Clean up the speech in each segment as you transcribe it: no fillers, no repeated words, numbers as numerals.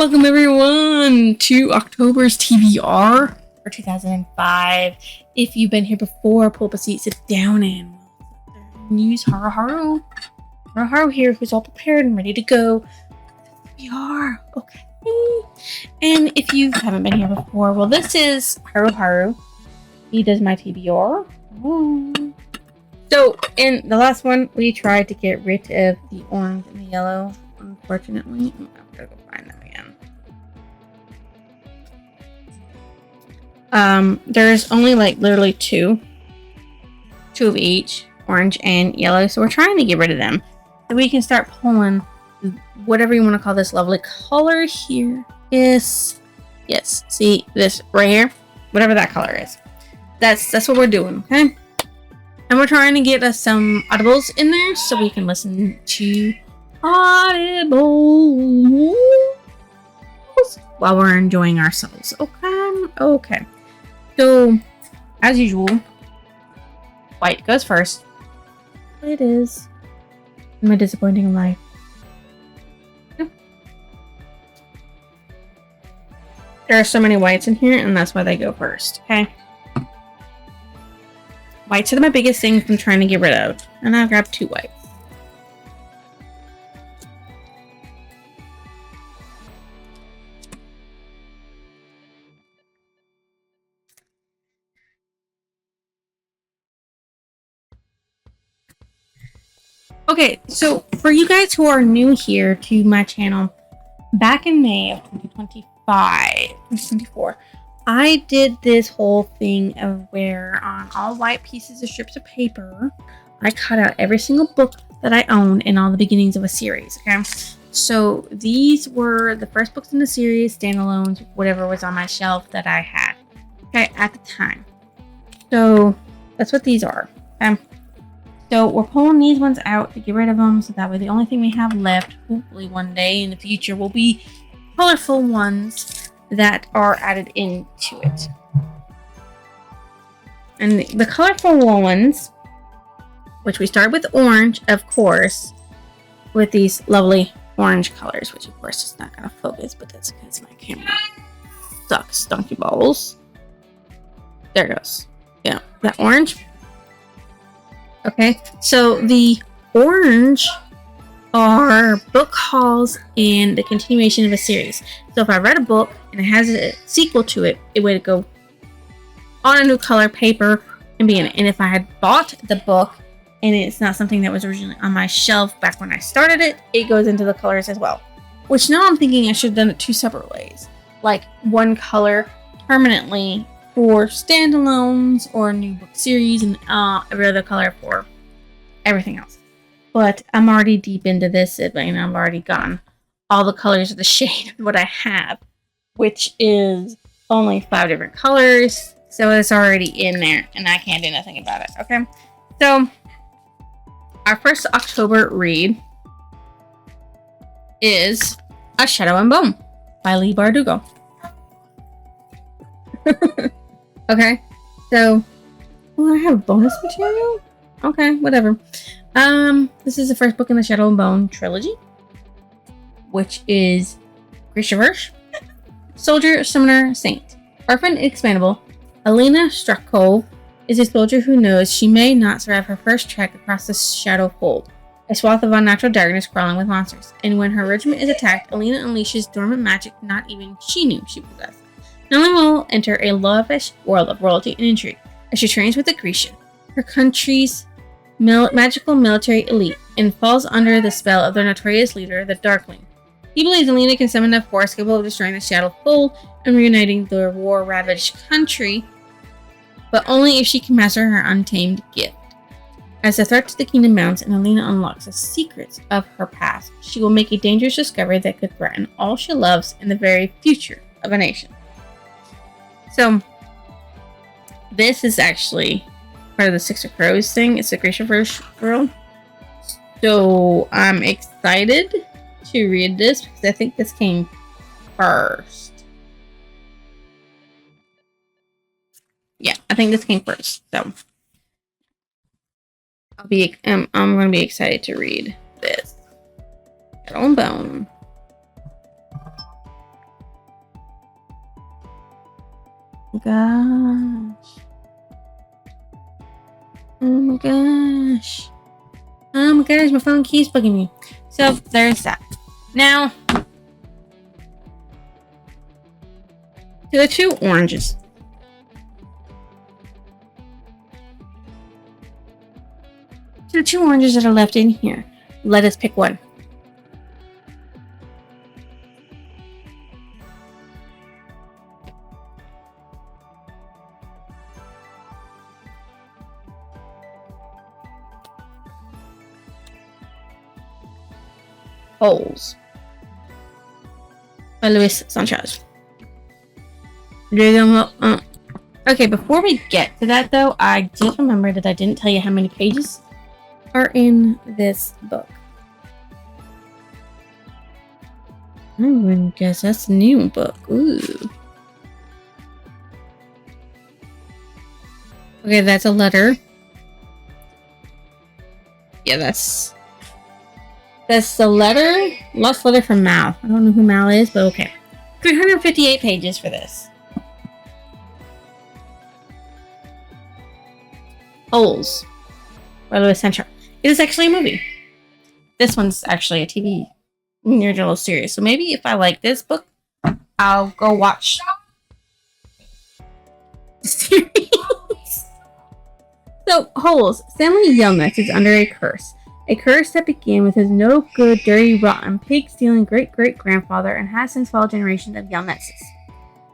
Welcome everyone to October's TBR for 2005. If you've been here before, pull up a seat, sit down, and use Haru. Haru here, who's all prepared and ready to go. TBR, okay. And if you haven't been here before, well, this is Haru. He does my TBR. So in the last one, we tried to get rid of the orange and the yellow. Unfortunately, I'm gonna go find them again. There's only like literally two of each, orange and yellow. So we're trying to get rid of them so we can start pulling whatever you want to call this lovely color here. Yes, see this right here, whatever that color is. That's what we're doing, okay? And we're trying to get us some audibles in there so we can listen to audibles while we're enjoying ourselves. Okay. So, as usual, white goes first. It is. Am I disappointing in life? No. There are so many whites in here, and that's why they go first, okay? Whites are my biggest thing I'm trying to get rid of. And I'll grab 2 whites. Okay, so for you guys who are new here to my channel, back in May of 2024, I did this whole thing of where on all white pieces of strips of paper, I cut out every single book that I owned in all the beginnings of a series, okay? So these were the first books in the series, standalones, whatever was on my shelf that I had, okay, at the time. So that's what these are, okay? So we're pulling these ones out to get rid of them, so that way the only thing we have left, hopefully one day in the future, will be colorful ones that are added into it. And the colorful ones, which we started with orange, of course, with these lovely orange colors, which of course is not going to focus, but that's because my camera sucks, donkey balls. There it goes. Yeah, that orange. Okay, so the orange are book hauls and the continuation of a series. So if I read a book and it has a sequel to it, it would go on a new color paper and be in it. And if I had bought the book and it's not something that was originally on my shelf back when I started it, it goes into the colors as well. Which now I'm thinking I should have done it 2 separate ways. Like one color permanently for standalones or a new book series and every other color for everything else. But I'm already deep into this, and I've already gotten all the colors of the shade of what I have, which is only 5 different colors. So it's already in there, and I can't do nothing about it, okay? So, our first October read is A Shadow and Bone by Leigh Bardugo. Okay, so, I have bonus material? Okay, whatever. This is the first book in the Shadow and Bone trilogy, which is Grishaverse, Soldier, Summoner, Saint. Orphaned and expendable, Alina Strakov is a soldier who knows she may not survive her first trek across the Shadow Fold, a swath of unnatural darkness crawling with monsters. And when her regiment is attacked, Alina unleashes dormant magic not even she knew she possessed. Not only will enter a lavish world of royalty and intrigue as she trains with the Grisha, her country's magical military elite, and falls under the spell of their notorious leader, the Darkling. He believes Alina can summon a force capable of destroying the Shadow Fold and reuniting the war-ravaged country, but only if she can master her untamed gift. As the threat to the kingdom mounts and Alina unlocks the secrets of her past, she will make a dangerous discovery that could threaten all she loves and the very future of a nation. So, this is actually part of the Six of Crows thing. It's a Grishaverse girl. So I'm excited to read this because I think this came first. Yeah, I think this came first. So I'm gonna be excited to read this. Shadow and Bone. Gosh. Oh my gosh. Oh my gosh, my phone keeps bugging me. So there's that. Now, to the two oranges. To the two oranges that are left in here, let us pick one. Holes by Luis Sanchez. Okay, before we get to that though, I just remembered that I didn't tell you how many pages are in this book. I wouldn't guess that's a new book. Ooh. Okay, that's a letter. Yeah, that's the letter. Lost letter from Mal. I don't know who Mal is, but okay. 358 pages for this. Holes by Louis Central. It is actually a movie. This one's actually a TV little series. So maybe if I like this book, I'll go watch the series. So, Holes. Stanley Yelnats is under a curse. A curse that began with his no good, dirty, rotten, pig-stealing great-great-grandfather and has since followed generations of Yelnatses.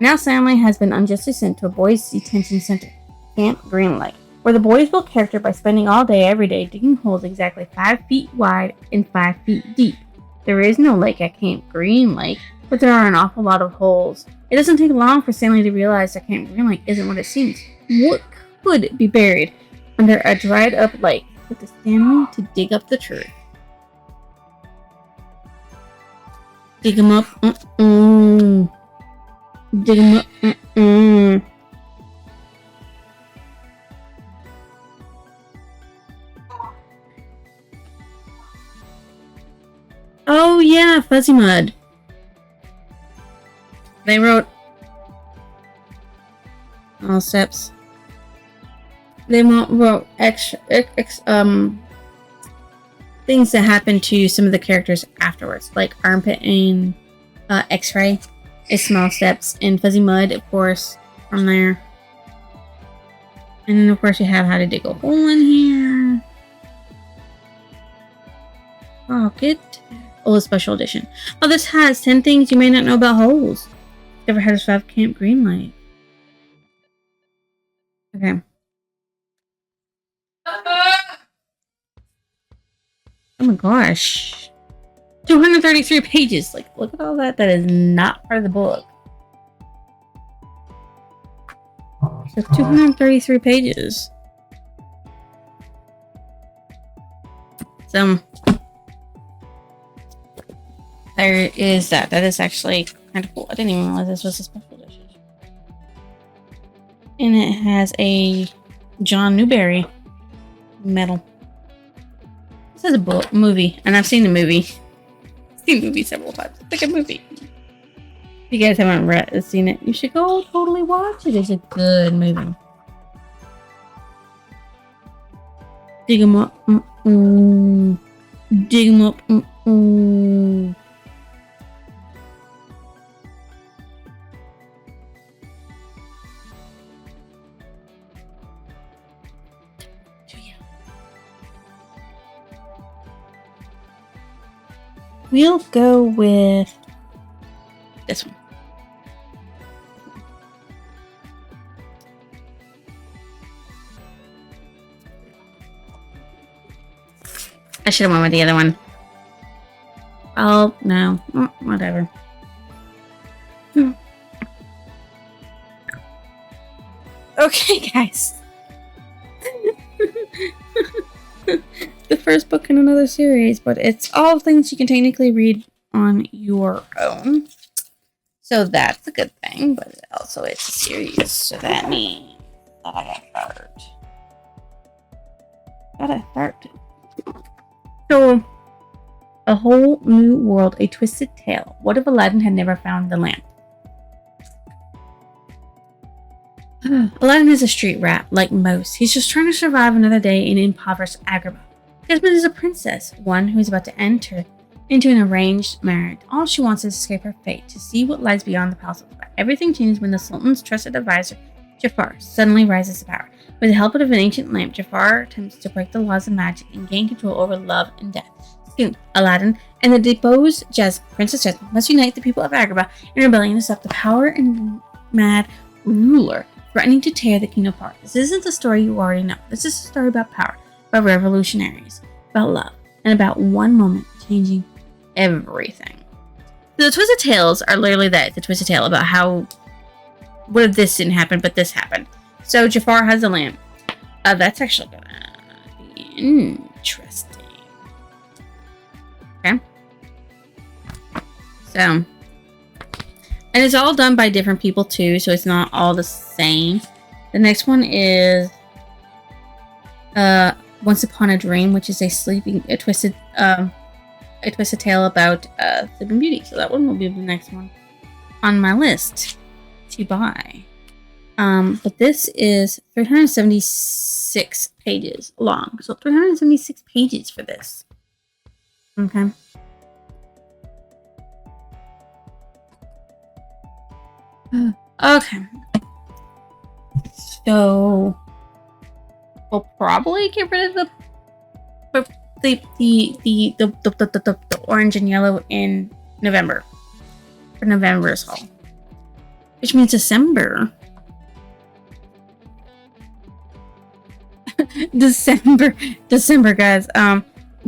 Now Stanley has been unjustly sent to a boys' detention center, Camp Green Lake, where the boys build character by spending all day, every day, digging holes exactly 5 feet wide and 5 feet deep. There is no lake at Camp Green Lake, but there are an awful lot of holes. It doesn't take long for Stanley to realize that Camp Green Lake isn't what it seems. What could be buried under a dried-up lake? Put the Stanley to dig up the truth. Dig him up. Dig him up. Oh yeah, Fuzzy Mud. They wrote all steps. They wrote extra things that happened to some of the characters afterwards, like Armpit and X-Ray is small steps, and Fuzzy Mud, of course, from there. And then, of course, you have how to dig a hole in here. Pocket. Oh, a special edition. Oh, this has 10 things you may not know about holes. Never had a survived Camp Green Lake. Okay. Oh my gosh. 233 pages. Like, look at all that. That is not part of the book. So 233 pages. So there is that. That is actually kind of cool. I didn't even realize this was a special edition. And it has a John Newbery medal. This is a book movie, and I've seen the movie. I've seen the movie several times. It's like a movie. If you guys haven't seen it, you should go totally watch it. It's a good movie. Dig 'em up. Dig 'em up. We'll go with this one. I should have went with the other one. Oh, no. Whatever. Okay, guys. The first book in another series, but it's all things you can technically read on your own. So that's a good thing, but also it's a series, so that means that I gotta start. So, a whole new world, a twisted tale. What if Aladdin had never found the lamp? Aladdin is a street rat, like most. He's just trying to survive another day in impoverished Agrabah. Jasmine is a princess, one who is about to enter into an arranged marriage. All she wants is to escape her fate, to see what lies beyond the palace. But everything changes when the Sultan's trusted advisor, Jafar, suddenly rises to power. With the help of an ancient lamp, Jafar attempts to break the laws of magic and gain control over love and death. Soon, Aladdin and the deposed Princess Jasmine must unite the people of Agrabah in rebellion to stop the power and mad ruler threatening to tear the kingdom apart. This isn't a story you already know. This is a story about power, about revolutionaries, about love, and about one moment changing everything. So the twisted tales are literally that. The twisted tale about how, what if this didn't happen, but this happened. So Jafar has a lamp. That's actually gonna be interesting. Okay. So, and it's all done by different people too, so it's not all the same. The next one is Once Upon a Dream, which is a twisted tale about Sleeping Beauty. So that one will be the next one on my list to buy. But this is 376 pages long. So 376 pages for this. Okay. Okay. So we'll probably get rid of the orange and yellow in November. For November's haul. Which means December. December, guys.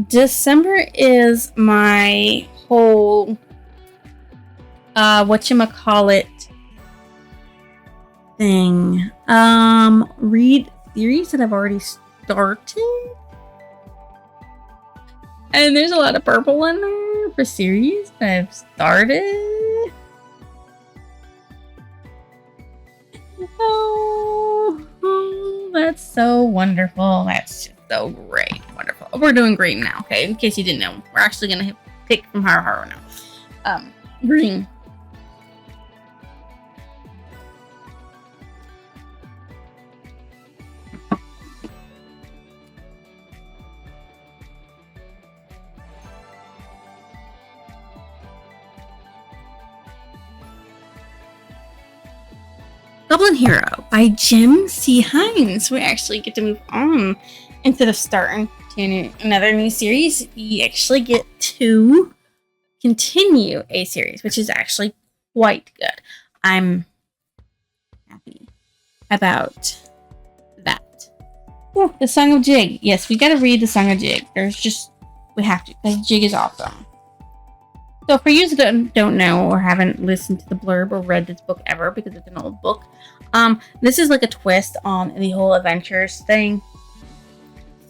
December is my whole whatchamacallit thing. Read series that I've already started. And there's a lot of purple in there for series that I've started. Oh, that's so wonderful. That's just so great. Wonderful. We're doing green now, okay? In case you didn't know. We're actually going to pick from Haro now. Green. Goblin Hero by Jim C. Hines. We actually get to move on. Instead of starting to another new series, we actually get to continue a series, which is actually quite good. I'm happy about that. Ooh, the Song of Jig. Yes, we gotta read the Song of Jig. We have to, because Jig is awesome. So for you that don't know or haven't listened to the blurb or read this book ever, because it's an old book, this is like a twist on the whole adventurers thing.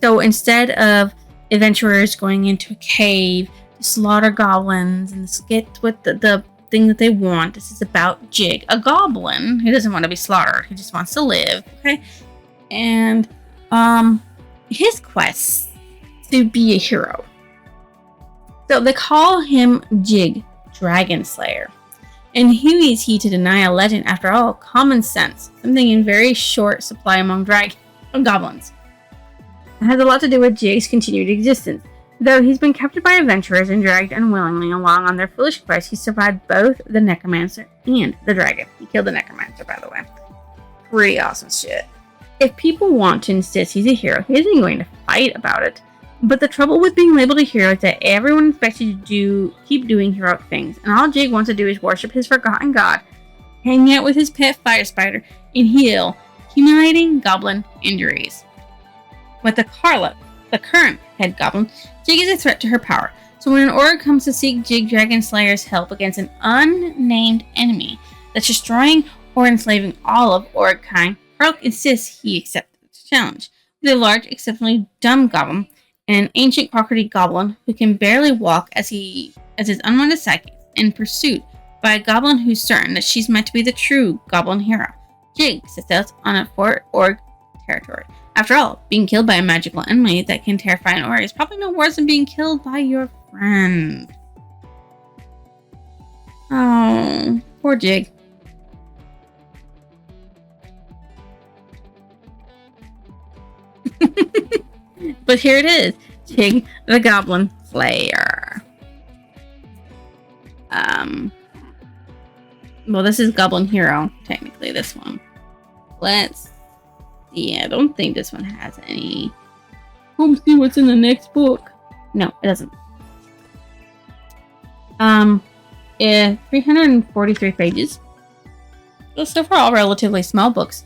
So instead of adventurers going into a cave to slaughter goblins and get what the thing that they want, this is about Jig, a goblin who doesn't want to be slaughtered. He just wants to live, okay? And his quest to be a hero. So they call him Jig, Dragon Slayer. And who is he to deny a legend? After all, common sense, something in very short supply among goblins. It has a lot to do with Jig's continued existence. Though he's been captured by adventurers and dragged unwillingly along on their foolish quest, he survived both the necromancer and the dragon. He killed the necromancer, by the way. Pretty awesome shit. If people want to insist he's a hero, he isn't going to fight about it. But the trouble with being labeled a hero is that everyone expects you to keep doing heroic things, and all Jig wants to do is worship his forgotten god, hang out with his pet fire spider, and heal accumulating goblin injuries. With the current head goblin, Jig is a threat to her power. So when an orc comes to seek Jig Dragon Slayer's help against an unnamed enemy that's destroying or enslaving all of orc kind, Harlock insists he accept the challenge. With a large, exceptionally dumb goblin, and an ancient crocodile goblin who can barely walk as his unwanted sidekick in pursuit by a goblin who's certain that she's meant to be the true goblin hero. Jig sets out on a Fort Orc territory. After all, being killed by a magical enemy that can terrify an orc is probably no worse than being killed by your friend. Oh, poor Jig. But here it is. Tig the Goblin Slayer. Well, this is Goblin Hero, technically, this one. Let's see. I don't think this one has any. Let's see what's in the next book. No, it doesn't. Yeah, 343 pages. So far, all relatively small books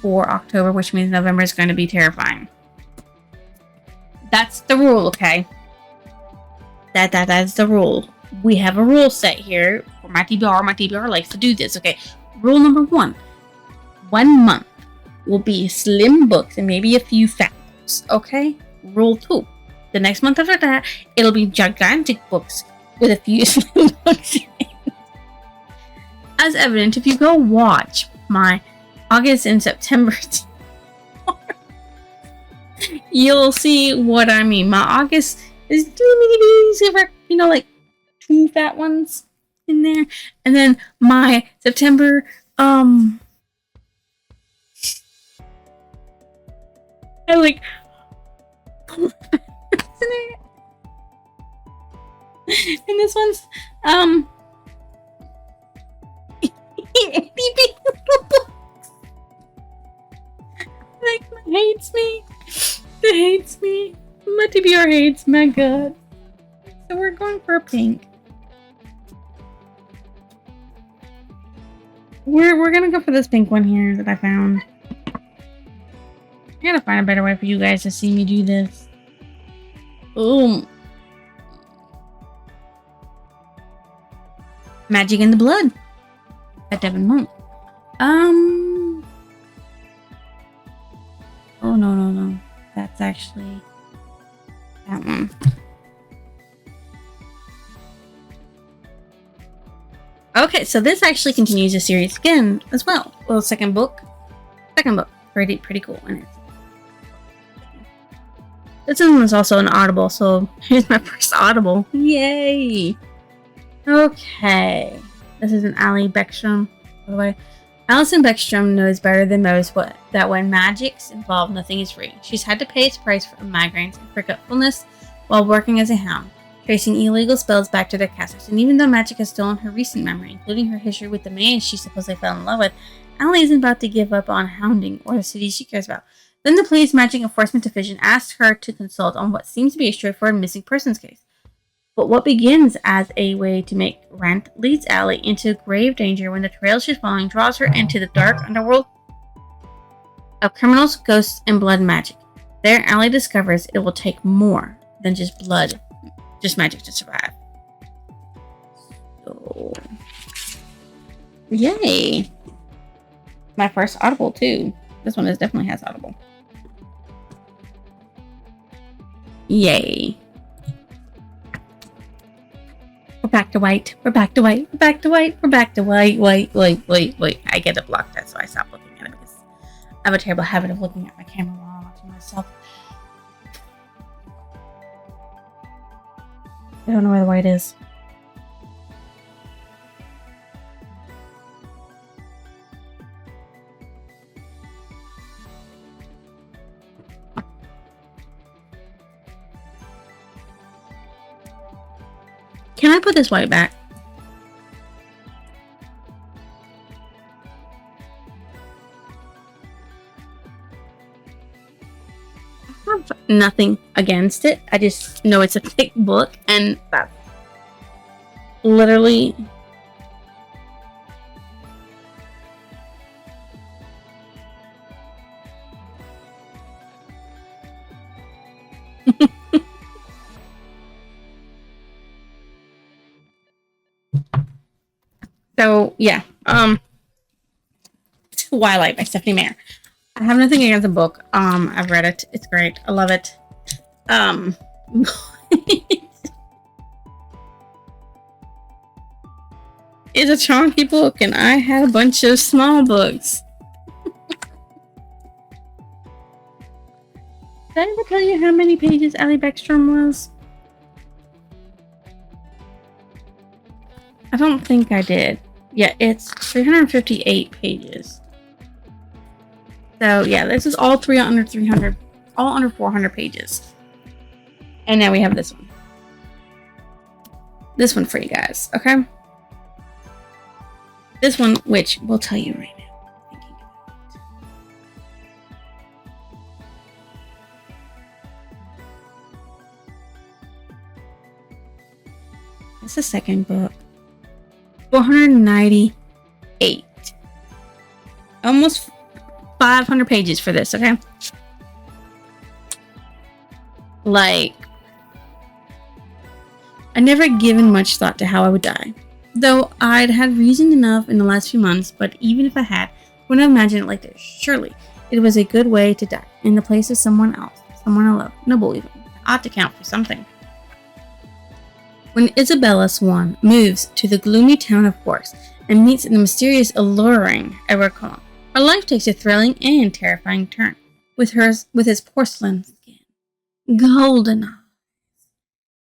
for October, which means November is going to be terrifying. That's the rule, okay? That's the rule. We have a rule set here for my TBR. My TBR likes to do this, okay? Rule number 1. 1 month will be slim books and maybe a few fat books, okay? Rule 2. The next month after that, it'll be gigantic books with a few slim books in it. As evident, if you go watch my August and September you'll see what I mean. My August is like 2 fat ones in there. And then my September, I like and this one's like hates me. It hates me. My TBR hates my god. So we're going for a pink. We're gonna go for this pink one here that I found. I gotta find a better way for you guys to see me do this. Boom. Magic in the Blood by Devin Monk. Oh no. That's actually that one. Okay, so this actually continues the series again as well. Well, second book. Pretty cool. And this one was also an Audible, so here's my first Audible. Yay! Okay. This is an Allie Beckstrom, by the way. Alison Beckstrom knows better than most that when magic's involved, nothing is free. She's had to pay its price for migraines and forgetfulness while working as a hound, tracing illegal spells back to their casters. And even though magic has stolen her recent memory, including her history with the man she supposedly fell in love with, Allie isn't about to give up on hounding or the city she cares about. Then the police magic enforcement division asks her to consult on what seems to be a straightforward missing persons case. But what begins as a way to make rent leads Allie into grave danger when the trail she's following draws her into the dark underworld of criminals, ghosts, and blood magic. There, Allie discovers it will take more than just magic to survive. So, yay! My first Audible too. This one definitely has Audible. Yay! We're back to white. Wait. I get it blocked, that's why I stopped looking at it because I have a terrible habit of looking at my camera while I'm watching myself. I don't know where the white is. Can I put this white back? I have nothing against it. I just know it's a thick book and that's literally so yeah, Twilight by Stephanie Meyer. I have nothing against the book. I've read it. It's great. I love it. It's a chunky book, and I had a bunch of small books. Did I ever tell you how many pages Allie Beckstrom was? I don't think I did. Yeah, it's 358 pages. So yeah, this is all under 300 all under 400 pages. And now we have this one. This one for you guys, okay? This one, which we'll tell you right now. It's the second book. 498. Almost 500 pages for this, okay? Like, I never given much thought to how I would die. Though I'd had reason enough in the last few months, but even if I had, wouldn't have imagined it like this. Surely, it was a good way to die, in the place of someone else, someone I love, noble even. Ought to count for something. When Isabella Swan moves to the gloomy town of Forks and meets the mysterious, alluring Edward Cullen, her life takes a thrilling and terrifying turn. With his porcelain skin, golden eyes,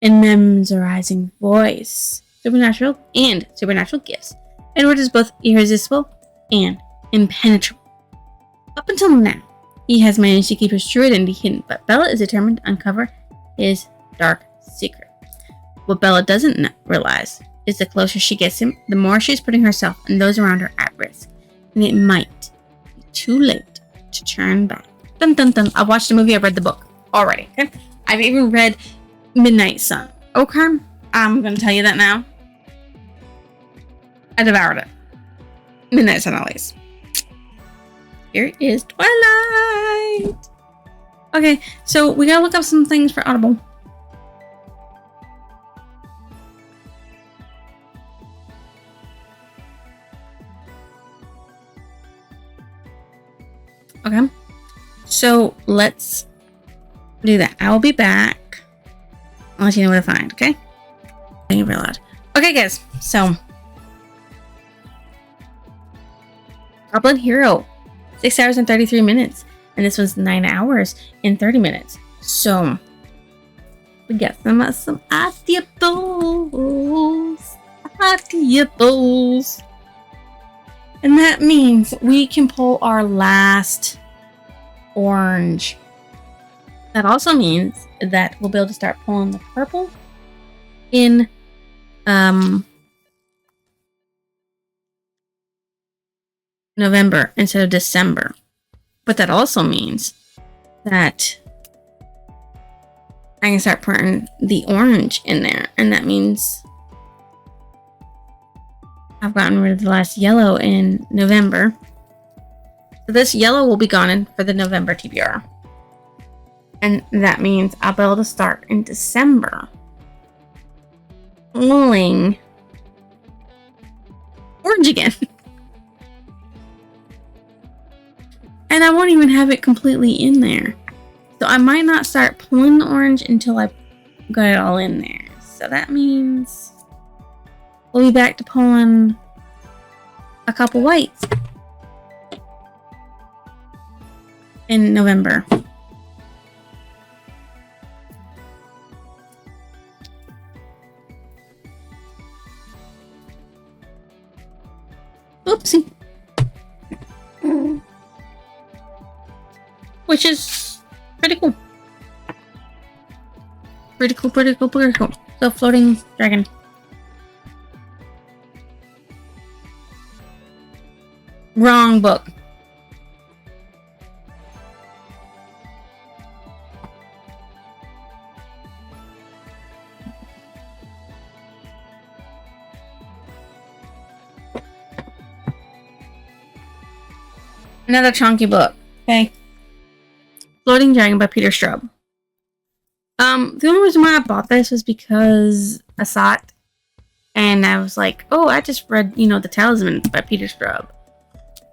and mesmerizing voice, supernatural gifts, Edward is both irresistible and impenetrable. Up until now, he has managed to keep his true identity hidden, but Bella is determined to uncover his dark secret. What Bella doesn't realize is the closer she gets him, the more she's putting herself and those around her at risk. And it might be too late to turn back. Dun dun dun. I watched the movie, I've read the book already. Okay? I've even read Midnight Sun. Okay? I'm going to tell you that now. I devoured it. Midnight Sun, at least. Here is Twilight. Okay, so we gotta look up some things for Audible. Okay, so let's do that. I will be back. I'll let you know what I find, okay? Thank you real loud. Okay, guys, so Goblin Hero, 6 hours and 33 minutes. And this was 9 hours and 30 minutes. So we got some audibles. And that means we can pull our last orange. That also means that we'll be able to start pulling the purple in November instead of December. But that also means that I can start putting the orange in there. And that means I've gotten rid of the last yellow in November. So this yellow will be gone for the November TBR. And that means I'll be able to start in December pulling orange again. And I won't even have it completely in there. So I might not start pulling the orange until I got it all in there. So that means we'll be back to pulling a couple whites in November. Oopsie. Which is pretty cool. Pretty cool. So, floating dragon. Wrong book. Another chunky book. Okay. Floating Dragon by Peter Straub. The only reason why I bought this was because I saw it and I was like, oh, I just read, The Talisman by Peter Straub.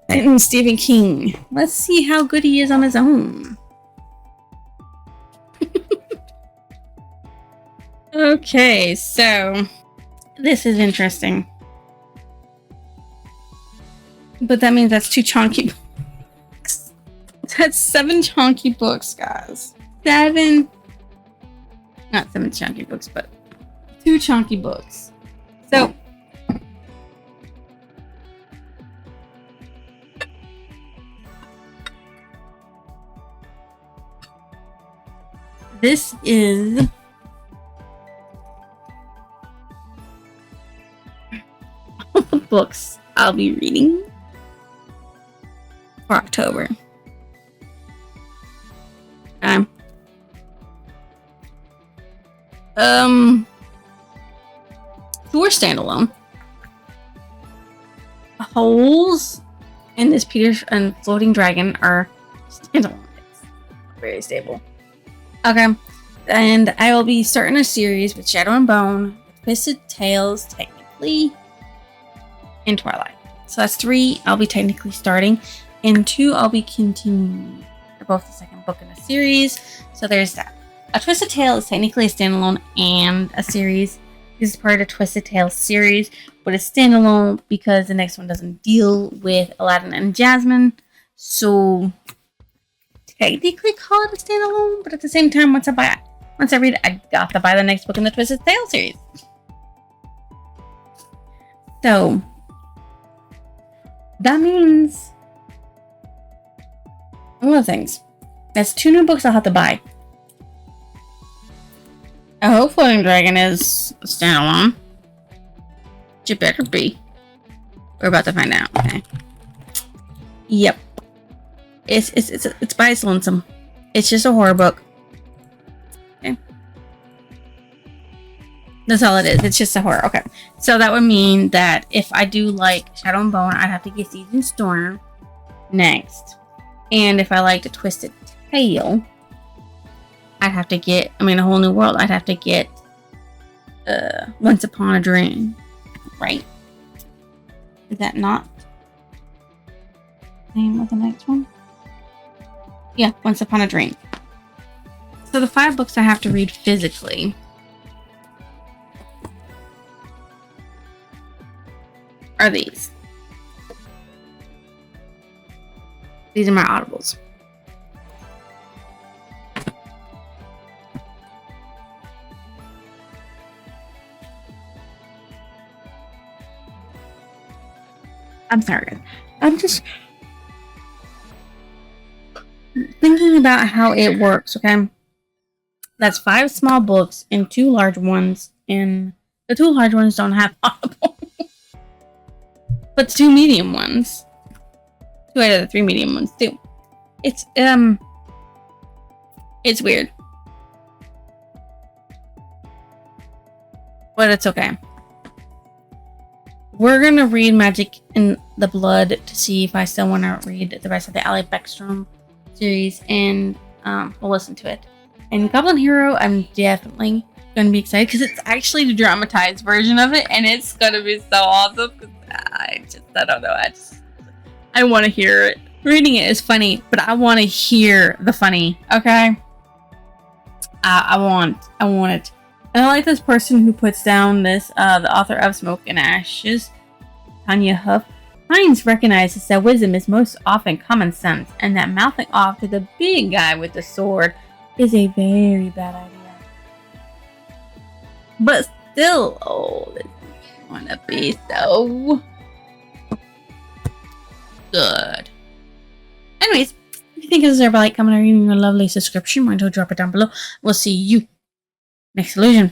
And Stephen King. Let's see how good he is on his own. Okay, so this is interesting. But that means that's 2 chunky books. That's 7 chunky books, guys. 7. Not 7 chunky books, but 2 chunky books. So This is all the books I'll be reading for October. Two are standalone. The holes in this Peter and Floating Dragon are standalone. It's very stable. Okay, and I will be starting a series with Shadow and Bone, Twisted Tales, technically, and Twilight. So that's 3 I'll be technically starting, and 2 I'll be continuing. They're both the second book in a series, so there's that. A Twisted Tale is technically a standalone and a series. This is part of the Twisted Tale series, but it's standalone because the next one doesn't deal with Aladdin and Jasmine. So technically call it a standalone, but at the same time, once I read it, I got to buy the next book in the Twisted Tale series. So that means one of the things. That's 2 new books I'll have to buy. I hope Floating Dragon is a standalone. It better be. We're about to find out. Okay. Yep. It's by its lonesome. It's just a horror book. Okay. That's all it is. It's just a horror. Okay. So that would mean that if I do like Shadow and Bone, I'd have to get Season Storm next. And if I like the Twisted Tale, I'd have to get, A Whole New World, I'd have to get Once Upon a Dream, right? Is that not the name of the next one? Yeah, Once Upon a Dream. So the 5 books I have to read physically are these. These are my audibles. I'm sorry. I'm just thinking about how it works, okay? That's 5 small books and 2 large ones, and the 2 large ones don't have Audible. But 2 medium ones. 2 out of the 3 medium ones do. It's weird. But it's okay. We're gonna read Magic in the Blood to see if I still want to read the rest of the Ally Beckstrom series, and we'll listen to it. And Goblin Hero, I'm definitely gonna be excited because it's actually the dramatized version of it, and it's gonna be so awesome. I don't know. I want to hear it. Reading it is funny, but I want to hear the funny. Okay. I want it. And I like this person who puts down this, the author of Smoke and Ashes, Tanya Huff. Hines recognizes that wisdom is most often common sense, and that mouthing off to the big guy with the sword is a very bad idea. But still, oh, this is gonna be so good. Anyways, if you think this is a like, comment, or even a lovely subscription, mind to drop it down below. We'll see you next illusion.